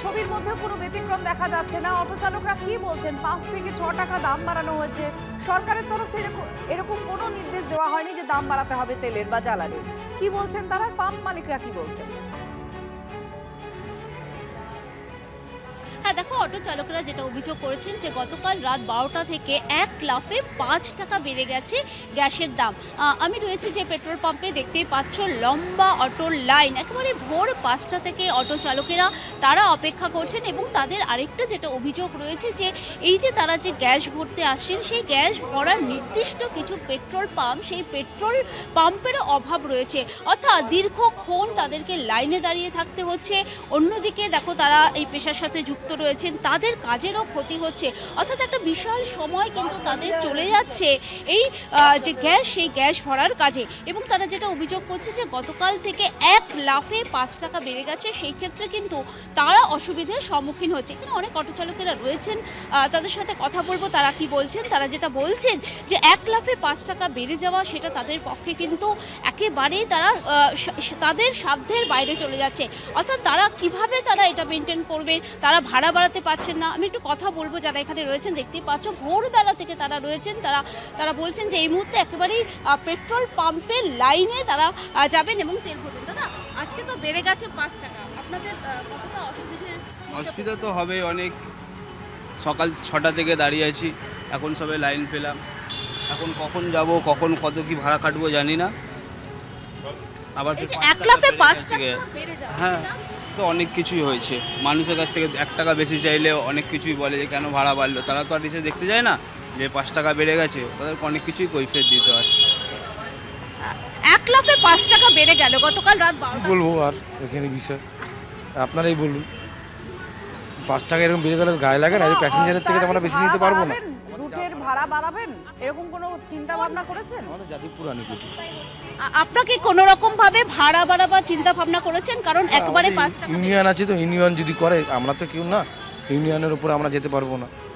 ছবির মধ্যে কোনো ব্যতিক্রম দেখা যাচ্ছে না। অটো চালকরা কি বলছেন? 5 থেকে 6 টাকা দাম বাড়ানো হয়েছে। সরকারের তরফ থেকে এরকম কোনো নির্দেশ দেওয়া হয়নি যে দাম বাড়াতে হবে তেলের বা জ্বালানির। কি বলছেন তারা? পাম্প মালিকরা কি বলছেন? হ্যাঁ, দেখো, অটো চালকরা যেটা অভিযোগ করেছেন যে গতকাল রাত 12টা থেকে এক লাফে 5 টাকা বেড়ে গেছে গ্যাসের দাম। আমি রয়েছি যে পেট্রোল পাম্পে, দেখতেই পাচ্ছ লম্বা অটোর লাইন। একেবারে ভোর 5টা থেকে অটো চালকেরা তারা অপেক্ষা করছেন এবং তাদের আরেকটা যেটা অভিযোগ রয়েছে যে এই যে তারা যে গ্যাস ভরতে আসছেন, সেই গ্যাস ভরার নির্দিষ্ট কিছু পেট্রোল পাম্প, সেই পেট্রোল পাম্পেরও অভাব রয়েছে। অর্থাৎ দীর্ঘক্ষণ তাদেরকে লাইনে দাঁড়িয়ে থাকতে হচ্ছে। অন্যদিকে দেখো, তারা এই পেশার সাথে যুক্ত রয়েছেন, তাদের কাজেরও ক্ষতি হচ্ছে। অর্থাৎ একটা বিশাল সময় কিন্তু তাদের চলে যাচ্ছে এই যে গ্যাস, সেই গ্যাস ভরার কাজে। এবং তারা যেটা অভিযোগ করছে যে গতকাল থেকে এক লাফে 5 টাকা বেড়ে গেছে, সেই ক্ষেত্রে কিন্তু তারা অসুবিধার সম্মুখীন হচ্ছে। এখানে অনেক অটো চালকেরা রয়েছেন, তাদের সাথে কথা বলবো তারা কি বলছেন। তারা যেটা বলছেন যে এক লাফে 5 টাকা বেড়ে যাওয়া, সেটা তাদের পক্ষে কিন্তু একেবারেই তাদের সাধ্যের বাইরে চলে যাচ্ছে। অর্থাৎ তারা কিভাবে তারা এটা মেনটেন করবে, তারা ভাড়া বাড়াতে পারছেন না। আমি একটু কথা বলবো যারা এখানে রয়েছেন, দেখতেই পাচ্ছ ভোরবেলা থেকে তারা রয়েছেন। তারা বলছেন যে এই মুহূর্তে একেবারেই পেট্রোল পাম্পের লাইনে তারা যাবেন এবং তেল ভরবেন। দাদা, আজকে তো বেড়ে গেছে 5 টাকা, আপনাদের কতটা অসুবিধা তো হবে অনেক। সকাল 6টা থেকে দাঁড়িয়ে আছি, এখন সবে লাইন পেলাম। এখন কখন যাব, কখন কত কি ভাড়া কাটবো জানি না। আবার ফের 5 এক টাকা লাফে বেড়ে 5 যাচ্ছে। টাকা বেড়ে যাচ্ছে? হ্যাঁ, তো অনেক কিছুই হয়েছে। মানুষের কাছ থেকে 1 টাকা বেশি চাইলে অনেক কিছুই বলে যে কেন ভাড়া বাড়লো। তারা তো আর এসে দেখতে যায় না যে 5 টাকা বেড়ে গেছে। তাদেরকে অনেক কিছুই কৈফিয়ত দিতে হয়। এক লাফে 5 টাকা বেড়ে গেল গতকাল রাত 12টা। বলবো আর এখানে বিষয় আপনারাই বলুন। 5 টাকা এরকম বেড়ে গেলে গায়ে লাগে না? যে প্যাসেঞ্জারের থেকে তো আমরা বেশি নিতে পারবো না। রুটের ভাড়া বাড়াবেন, এরকম কোনো চিন্তা ভাবনা করেছেন? আমাদের যাদবপুর আনিকুটি আপনাকে কোনো রকম ভাবে ভাড়া বাড়াবার চিন্তা ভাবনা করেছেন? কারণ একবারে 5 টাকা ইউনিয়ন আছে, তো ইউনিয়ন যদি করে, আমরা তো কেউ না, ইউনিয়নের উপর আমরা যেতে পারবো না।